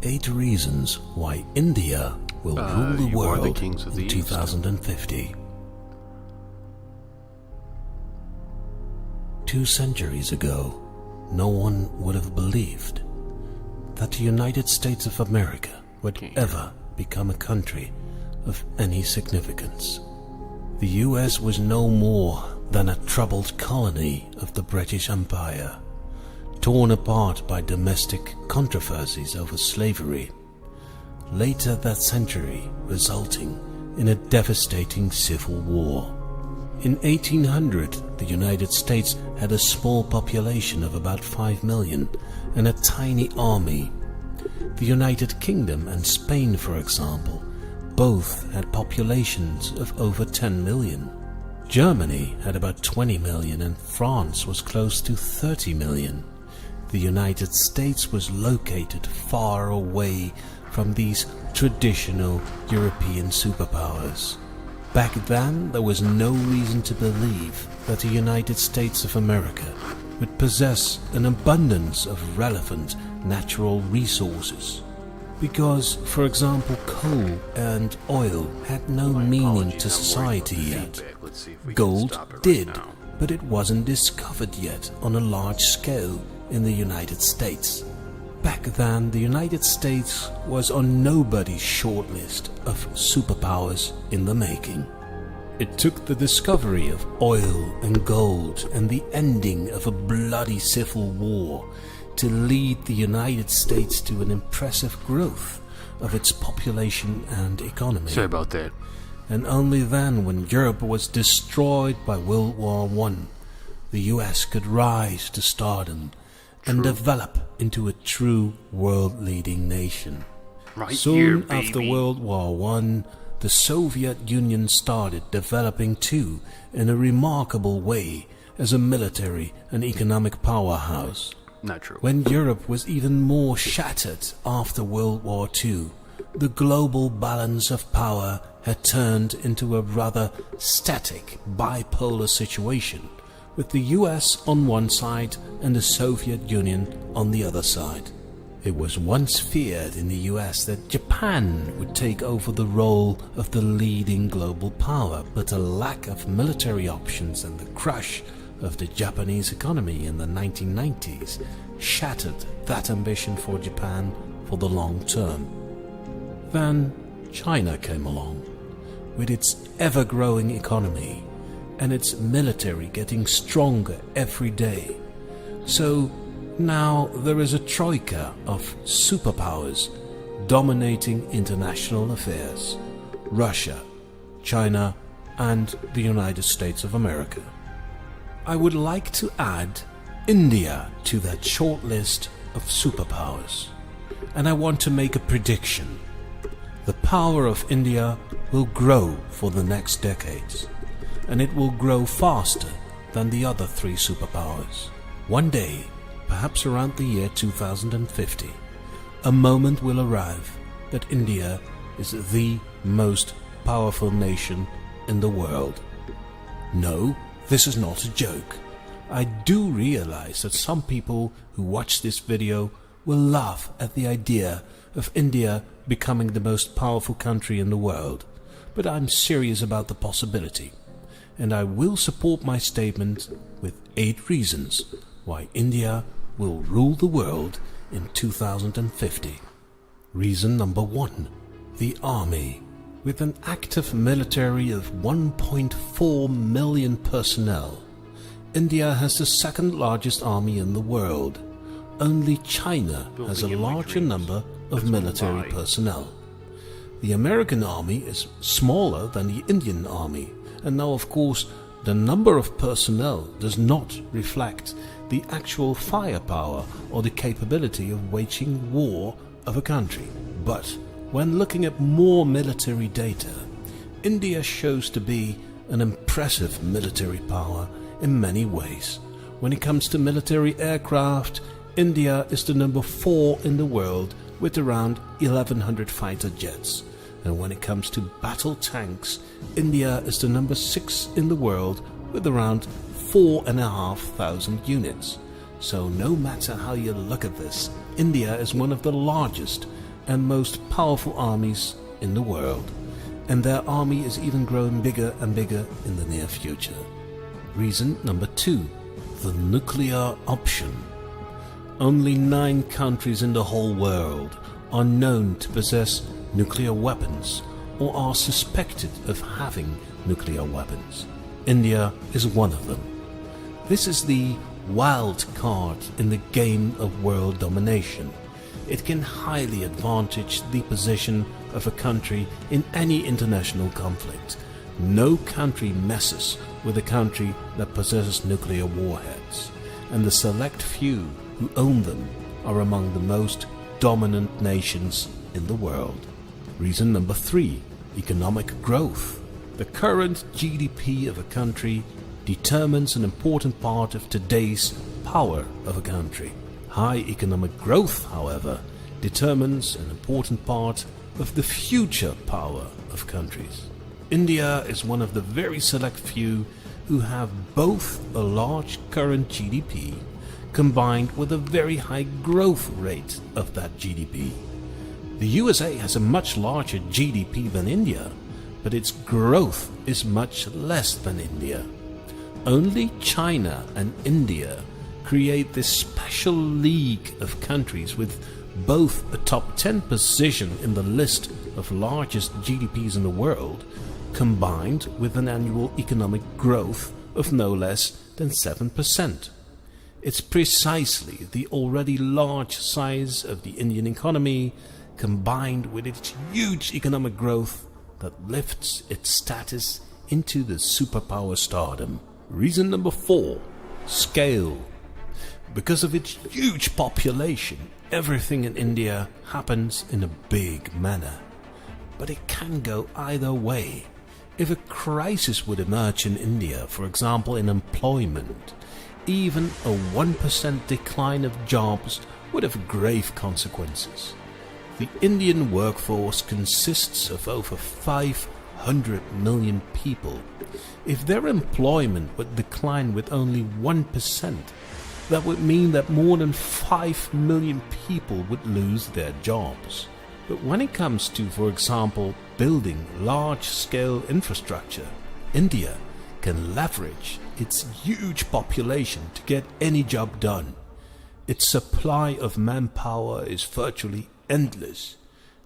8 reasons why India will rule the world in East. 2050. 2 centuries ago, no one would have believed that the United States of America would ever become a country of any significance. The US was no more than a troubled colony of the British Empire, torn apart by domestic controversies over slavery, later that century resulting in a devastating civil war. In 1800, the United States had a small population of about 5 million and a tiny army. The United Kingdom and Spain, for example, both had populations of over 10 million. Germany had about 20 million and France was close to 30 million. The United States was located far away from these traditional European superpowers. Back then, there was no reason to believe that the United States of America would possess an abundance of relevant natural resources. Because, for example, coal and oil had no meaning to society yet. Gold did, but it wasn't discovered yet on a large scale in the United States. Back then, the United States was on nobody's shortlist of superpowers in the making. It took the discovery of oil and gold and the ending of a bloody civil war to lead the United States to an impressive growth of its population and economy. Sorry about that. And only then, when Europe was destroyed by World War I, the US could rise to stardom and develop into a true world-leading nation. Soon after World War I, the Soviet Union started developing too in a remarkable way as a military and economic powerhouse. Not true. When Europe was even more shattered after World War II, the global balance of power had turned into a rather static bipolar situation, with the US on one side and the Soviet Union on the other side. It was once feared in the US that Japan would take over the role of the leading global power, but a lack of military options and the crush of the Japanese economy in the 1990s shattered that ambition for Japan for the long term. Then China came along, with its ever-growing economy and its military getting stronger every day. So now there is a troika of superpowers dominating international affairs: Russia, China, and the United States of America. I would like to add India to that short list of superpowers, and I want to make a prediction. The power of India will grow for the next decades, and it will grow faster than the other 3 superpowers. One day, perhaps around the year 2050, a moment will arrive that India is the most powerful nation in the world. No, this is not a joke. I do realize that some people who watch this video will laugh at the idea of India becoming the most powerful country in the world, but I'm serious about the possibility, and I will support my statement with 8 reasons why India will rule the world in 2050. Reason number 1. The army. With an active military of 1.4 million personnel, India has the 2nd largest army in the world. Only China has a larger number of military personnel. The American army is smaller than the Indian army, and now of course the number of personnel does not reflect the actual firepower or the capability of waging war of a country. But when looking at more military data, India shows to be an impressive military power in many ways. When it comes to military aircraft, India is the number 4 in the world with around 1,100 fighter jets. And when it comes to battle tanks, India is the number 6 in the world with around 4,500 units. So no matter how you look at this, India is one of the largest and most powerful armies in the world, and their army is even growing bigger and bigger in the near future. Reason number 2, the nuclear option. Only 9 countries in the whole world are known to possess nuclear weapons or are suspected of having nuclear weapons. India is one of them. This is the wild card in the game of world domination. It can highly advantage the position of a country in any international conflict. No country messes with a country that possesses nuclear warheads, and the select few who own them are among the most dominant nations in the world. Reason number 3, economic growth. The current GDP of a country determines an important part of today's power of a country. High economic growth, however, determines an important part of the future power of countries. India is one of the very select few who have both a large current GDP combined with a very high growth rate of that GDP. The USA has a much larger GDP than India, but its growth is much less than India. Only China and India create this special league of countries with both a top 10 position in the list of largest GDPs in the world, combined with an annual economic growth of no less than 7%. It's precisely the already large size of the Indian economy, combined with its huge economic growth, that lifts its status into the superpower stardom. Reason number 4, scale. Because of its huge population, everything in India happens in a big manner. But it can go either way. If a crisis would emerge in India, for example in employment, even a 1% decline of jobs would have grave consequences. The Indian workforce consists of over 500 million people. If their employment would decline with only 1%, that would mean that more than 5 million people would lose their jobs. But when it comes to, for example, building large-scale infrastructure, India can leverage its huge population to get any job done. Its supply of manpower is virtually endless.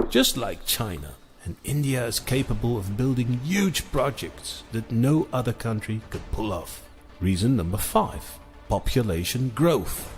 Just like China, and India is capable of building huge projects that no other country could pull off. Reason number 5, population growth.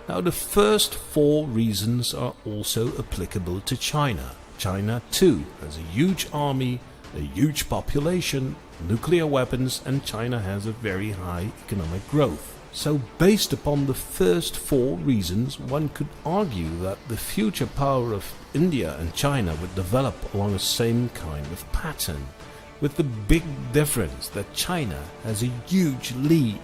Now the first 4 reasons are also applicable to China. China too has a huge army, a huge population, nuclear weapons, and China has a very high economic growth. So based upon the first 4 reasons, one could argue that the future power of India and China would develop along the same kind of pattern, with the big difference that China has a huge lead,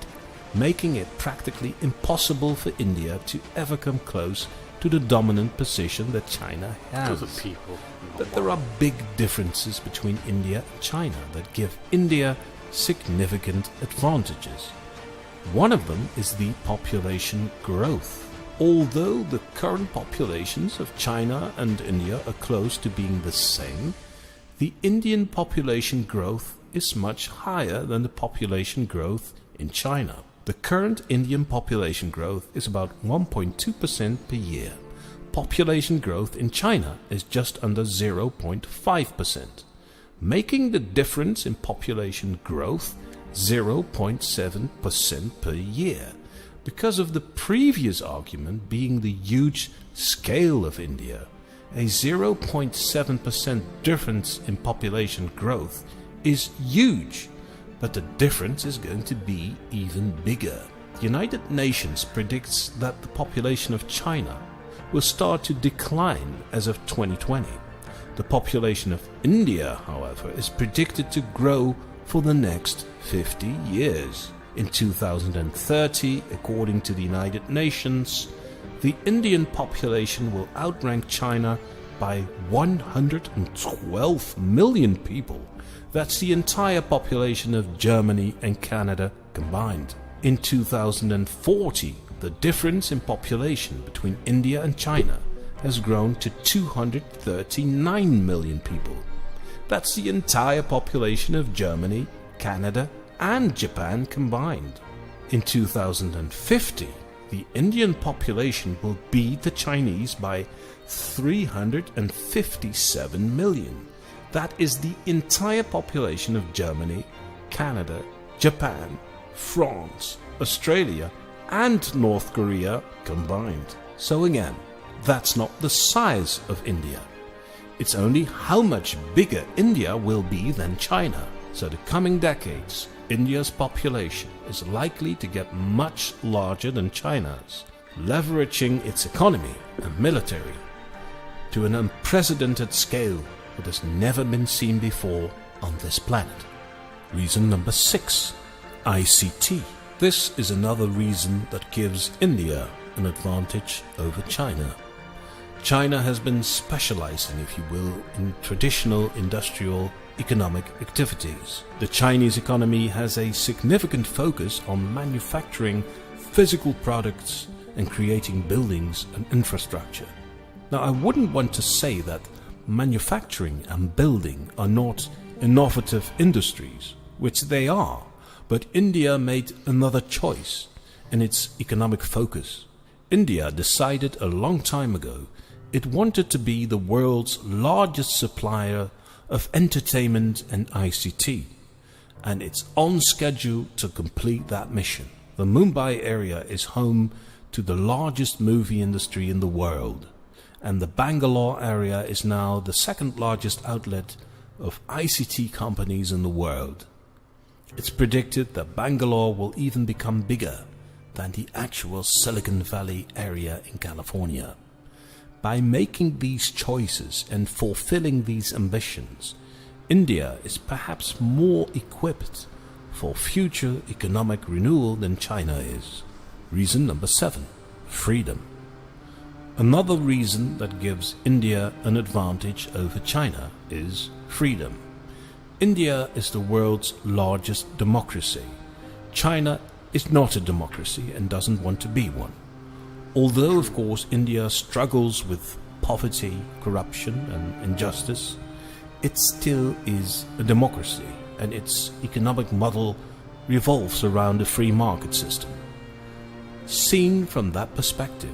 making it practically impossible for India to ever come close to the dominant position that China has. To the people. But there are big differences between India and China that give India significant advantages. One of them is the population growth. Although the current populations of China and India are close to being the same, the Indian population growth is much higher than the population growth in China. The current Indian population growth is about 1.2% per year. Population growth in China is just under 0.5%, making the difference in population growth 0.7% per year, because of the previous argument being the huge scale of India. A 0.7% difference in population growth is huge, but the difference is going to be even bigger. The United Nations predicts that the population of China will start to decline as of 2020. The population of India, however, is predicted to grow for the next 50 years. In 2030, according to the United Nations, the Indian population will outrank China by 112 million people. That's the entire population of Germany and Canada combined. In 2040, the difference in population between India and China has grown to 239 million people. That's the entire population of Germany, Canada, and Japan combined. In 2050, the Indian population will beat the Chinese by 357 million. That is the entire population of Germany, Canada, Japan, France, Australia, and North Korea combined. So again, that's not the size of India. It's only how much bigger India will be than China. So the coming decades, India's population is likely to get much larger than China's, leveraging its economy and military to an unprecedented scale that has never been seen before on this planet. Reason number 6, ICT. This is another reason that gives India an advantage over China. China has been specializing, if you will, in traditional industrial economic activities. The Chinese economy has a significant focus on manufacturing physical products and creating buildings and infrastructure. Now, I wouldn't want to say that manufacturing and building are not innovative industries, which they are, but India made another choice in its economic focus. India decided a long time ago it wanted to be the world's largest supplier of entertainment and ICT, and it's on schedule to complete that mission. The Mumbai area is home to the largest movie industry in the world, and the Bangalore area is now the second largest outlet of ICT companies in the world. It's predicted that Bangalore will even become bigger than the actual Silicon Valley area in California. By making these choices and fulfilling these ambitions, India is perhaps more equipped for future economic renewal than China is. Reason number 7, freedom. Another reason that gives India an advantage over China is freedom. India is the world's largest democracy. China is not a democracy and doesn't want to be one. Although, of course, India struggles with poverty, corruption, and injustice, it still is a democracy, and its economic model revolves around a free market system. Seen from that perspective,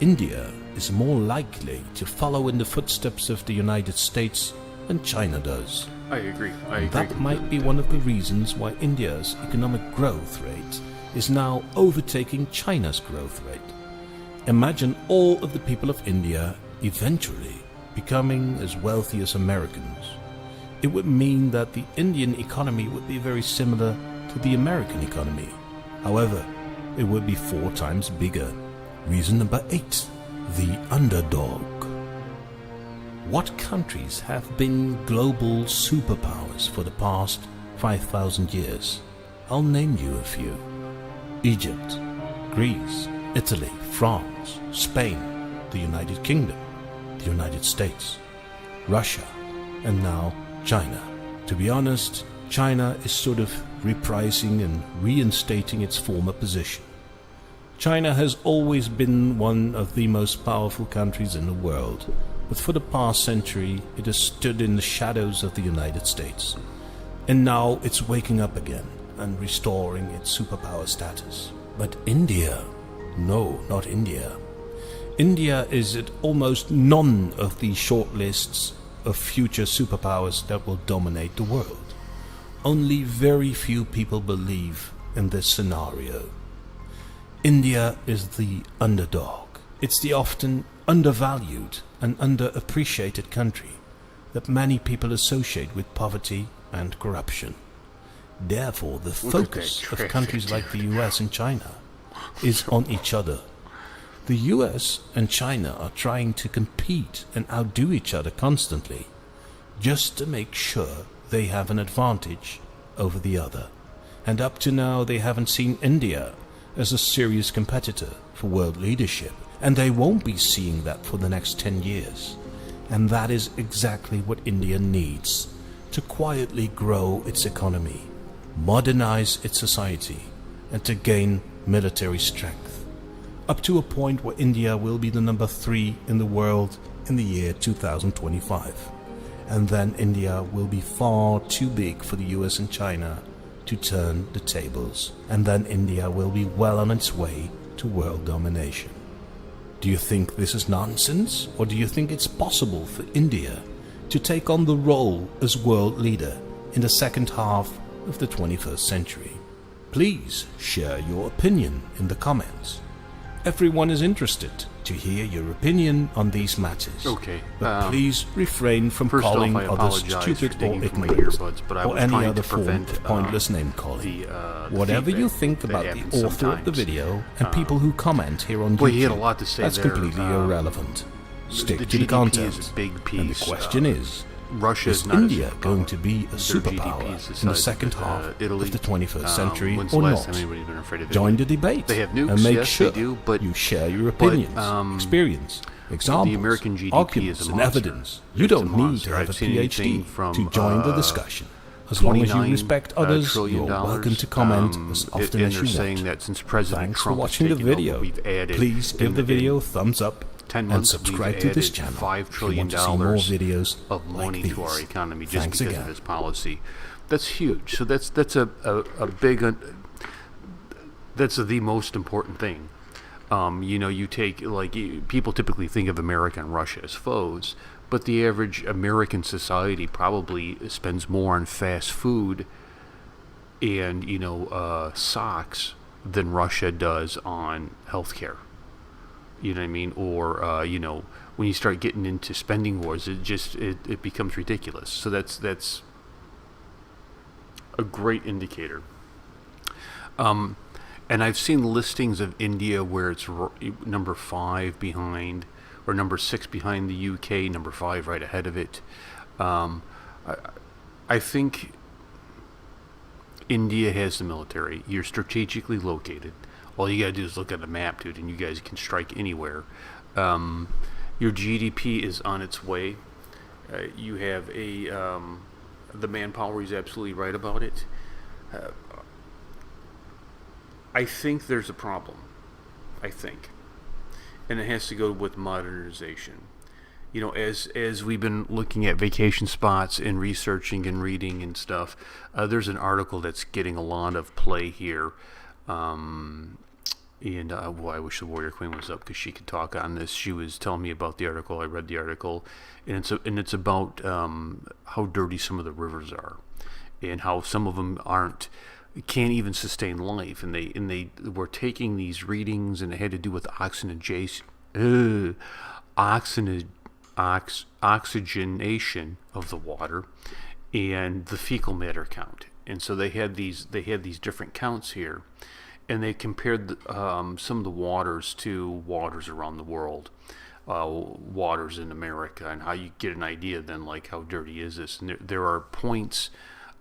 India is more likely to follow in the footsteps of the United States than China does. I agree. That might be one of the reasons why India's economic growth rate is now overtaking China's growth rate. Imagine all of the people of India eventually becoming as wealthy as Americans. It would mean that the Indian economy would be very similar to the American economy. However, it would be 4 times bigger. Reason number 8, the underdog. What countries have been global superpowers for the past 5,000 years? I'll name you a few. Egypt, Greece, Italy, France, Spain, the United Kingdom, the United States, Russia, and now China. To be honest, China is sort of reprising and reinstating its former position. China has always been one of the most powerful countries in the world, but for the past century it has stood in the shadows of the United States. And now it's waking up again and restoring its superpower status. But India? No, not India. India is at almost none of the short lists of future superpowers that will dominate the world. Only very few people believe in this scenario. India is the underdog. It's the often undervalued and underappreciated country that many people associate with poverty and corruption. Therefore, the focus of countries like the US and China is on each other. The US and China are trying to compete and outdo each other constantly, just to make sure they have an advantage over the other. And up to now they haven't seen India as a serious competitor for world leadership, and they won't be seeing that for the next 10 years. And that is exactly what India needs to quietly grow its economy, modernize its society, and to gain military strength. up to a point where India will be the number 3 in the world in the year 2025. And then India will be far too big for the US and China to turn the tables. And then India will be well on its way to world domination. Do you think this is nonsense, or do you think it's possible for India to take on the role as world leader in the second half of the 21st century? Please share your opinion in the comments. Everyone is interested to hear your opinion on these matters. Okay. But please refrain from first calling off, others stupid or ignorant, or any other form of pointless name calling. Whatever you think about the author of the video and people who comment here on he had a YouTube, lot to say that's there. completely irrelevant. Stick to the GDP content. is a big And the piece. question is Russia is not India a superpower. going to be a Their superpower GDP is the in the size second of, half Italy. of the 21st century When's or the last not? time anybody's been afraid of Join Italy? the debate They have nukes, and make yes, sure they do, but you share your opinions, experience, examples, the American GDP arguments, is a and monster. evidence. You It's a don't need monster. to have I've a seen anything PhD from, to join the discussion. As long as you respect others, trillion you're dollars. welcome to comment as often and as they're you saying want. that since President Thanks Trump for has watching the taken over, video. we've added Please give the video a thumbs up 10 and months, subscribe we've to this added channel $5 if you trillion want to see more videos of money like to our these. economy just Thanks because again. of his policy. That's huge. So that's a big. That's the most important thing. You take people typically think of America and Russia as foes, but the average American society probably spends more on fast food and socks than Russia does on healthcare. You know what I mean? Or when you start getting into spending wars, it becomes ridiculous. So that's a great indicator. And I've seen listings of India where it's number 5 behind, or number 6 behind the UK, number 5 right ahead of it. I think India has the military. You're strategically located. All you gotta do is look at a map, dude, and you guys can strike anywhere. Your GDP is on its way. You have the manpower. He's absolutely right about it. I think there's a problem. And it has to go with modernization. As we've been looking at vacation spots and researching and reading and stuff, there's an article that's getting a lot of play here. I wish the Warrior Queen was up because she could talk on this. She was telling me about the article. I read the article, and it's about how dirty some of the rivers are, and how some of them can't even sustain life. And they were taking these readings, and it had to do with oxygenation of the water and the fecal matter count. And so they had these different counts here. And they compared some of the waters to waters around the world, waters in America, and how you get an idea then, like, how dirty is this? And there are points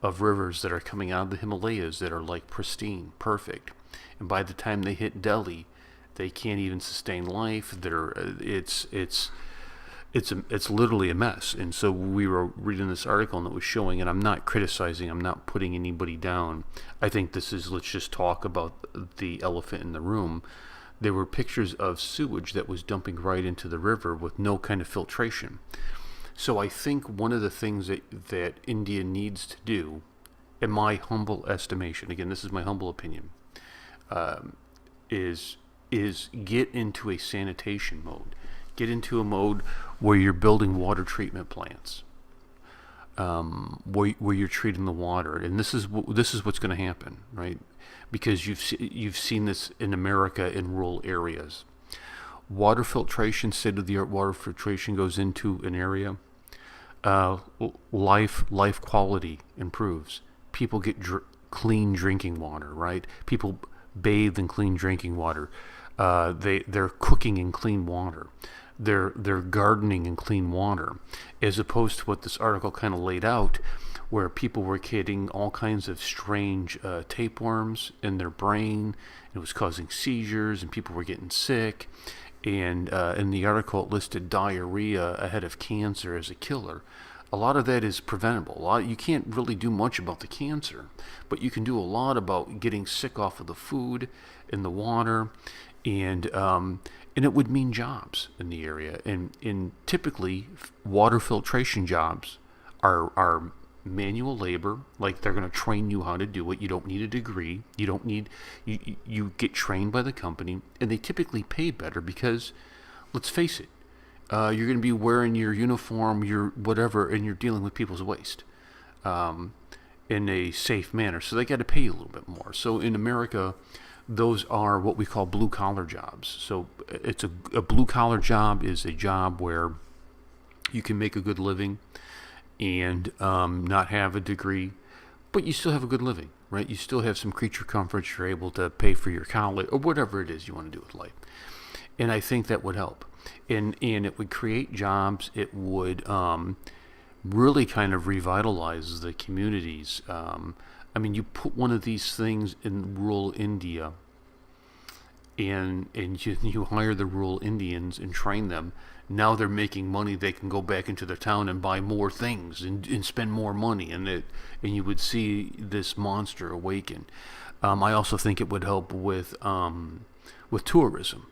of rivers that are coming out of the Himalayas that are like pristine, perfect, and by the time they hit Delhi, they can't even sustain life. It's literally a mess. And so we were reading this article, and it was showing, and I'm not criticizing, I'm not putting anybody down. I think this is, let's just talk about the elephant in the room. There were pictures of sewage that was dumping right into the river with no kind of filtration. So I think one of the things that India needs to do, in my humble estimation, again, this is my humble opinion, is get into a sanitation mode. Get into a mode where you're building water treatment plants, where you're treating the water, and this is what's going to happen, right? Because you've seen this in America in rural areas. Water filtration, state-of-the-art water filtration goes into an area. Life quality improves. People get clean drinking water, right? People bathe in clean drinking water. They're cooking in clean water. They're gardening in clean water, as opposed to what this article kind of laid out, where people were getting all kinds of strange tapeworms in their brain. It was causing seizures, and people were getting sick. And in the article, it listed diarrhea ahead of cancer as a killer. A lot of that is preventable. You can't really do much about the cancer, but you can do a lot about getting sick off of the food and the water. and it would mean jobs in the area. And typically, water filtration jobs are manual labor. Like, they're going to train you how to do it. You don't need a degree. You don't need you get trained by the company, and they typically pay better because, let's face it, you're going to be wearing your uniform, your whatever, and you're dealing with people's waste in a safe manner. So they got to pay you a little bit more. So in America, those are what we call blue collar jobs. So it's a blue collar job is a job where you can make a good living and not have a degree, but you still have a good living, right? You still have some creature comforts. You're able to pay for your college or whatever it is you want to do with life. And I think that would help. And it would create jobs. It would really kind of revitalize the communities. I mean, you put one of these things in rural India, and you hire the rural Indians and train them. Now they're making money. They can go back into their town and buy more things and spend more money, and you would see this monster awaken. I also think it would help with tourism.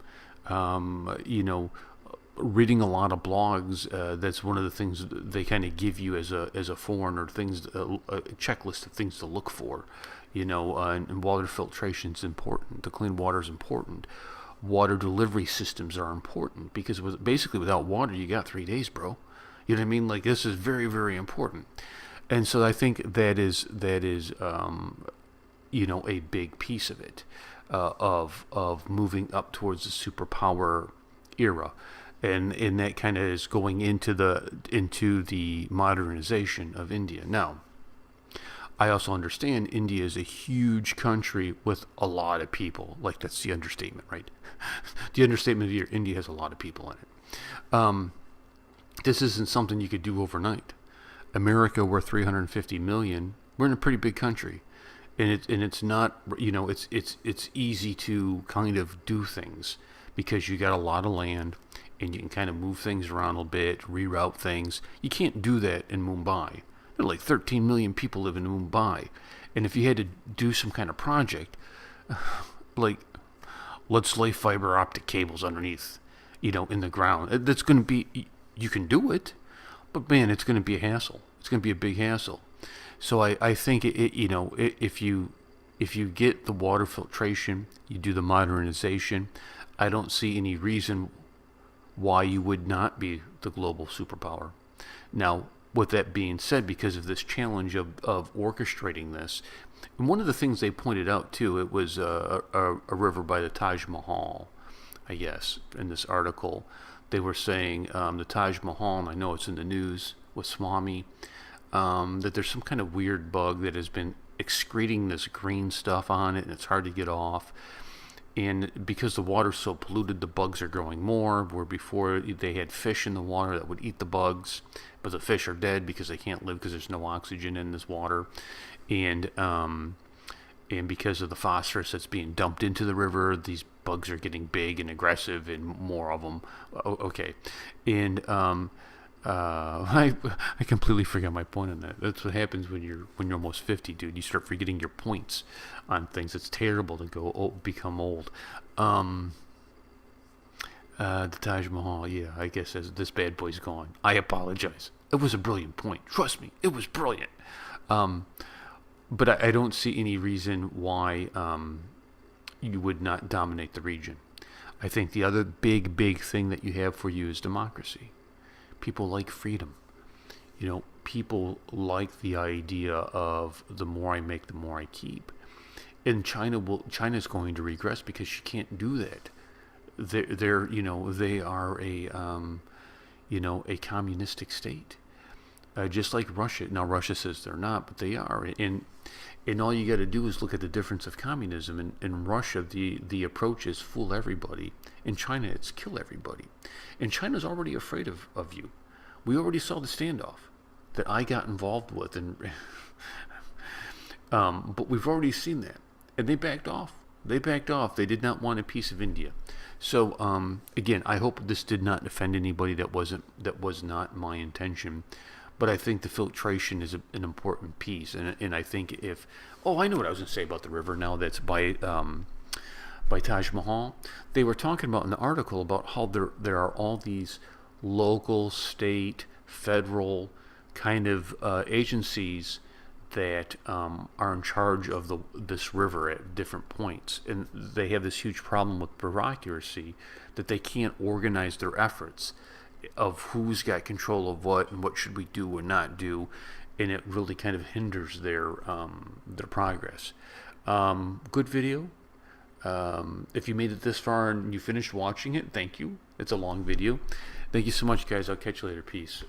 Reading a lot of blogs, that's one of the things they kind of give you as a foreigner, things, a checklist of things to look for, and water filtration is important. The clean water is important. Water delivery systems are important because basically without water, you got 3 days, bro. You know what I mean? Like, this is very, very important. And so I think that is a big piece of it, of moving up towards the superpower era. And that kind of is going into the modernization of India. Now, I also understand India is a huge country with a lot of people. Like, that's the understatement, right? The understatement of the year, India has a lot of people in it. This isn't something you could do overnight. America, we're 350 million. We're in a pretty big country. And it's not, it's easy to kind of do things because you got a lot of land, and you can kind of move things around a little bit, reroute things. You can't do that in Mumbai. There are like 13 million people live in Mumbai. And if you had to do some kind of project, like, let's lay fiber optic cables underneath, in the ground, that's going to be, you can do it, but man, it's going to be a hassle. It's going to be a big hassle. So I think if you get the water filtration, you do the modernization, I don't see any reason why you would not be the global superpower. Now, with that being said, because of this challenge of orchestrating this, and one of the things they pointed out too, it was a river by the Taj Mahal, I guess, in this article. They were saying the Taj Mahal, and I know it's in the news with Swami, that there's some kind of weird bug that has been excreting this green stuff on it, and it's hard to get off. And because the water's so polluted, the bugs are growing more, where before they had fish in the water that would eat the bugs, but the fish are dead because they can't live because there's no oxygen in this water. And because of the phosphorus that's being dumped into the river, these bugs are getting big and aggressive and more of them. Okay. And I completely forgot my point on that. That's what happens when you're almost 50, dude. You start forgetting your points on things. It's terrible to become old. The Taj Mahal, yeah, I guess this bad boy's gone. I apologize. It was a brilliant point. Trust me, it was brilliant. But I don't see any reason why you would not dominate the region. I think the other big thing that you have for you is democracy. People like freedom. People like the idea of the more I make, the more I keep. And China's going to regress because she can't do that. They are a communistic state, just like Russia. Now Russia says they're not, but they are. And all you got to do is look at the difference of communism. In Russia, the approach is fool everybody. In China, it's kill everybody. And China's already afraid of you. We already saw the standoff that I got involved with, and but we've already seen that, and they backed off. They did not want a piece of India. So again, I hope this did not offend anybody. That was not my intention. But I think the filtration is an important piece, and I think I know what I was going to say about the river now. That's by by Taj Mahal. They were talking about in the article about how there are all these local, state, federal kind of agencies that are in charge of this river at different points, and they have this huge problem with bureaucracy that they can't organize their efforts of who's got control of what and what should we do and not do, and it really kind of hinders their progress. Good video. If you made it this far and you finished watching it, thank you. It's a long video. Thank you so much, guys. I'll catch you later. Peace.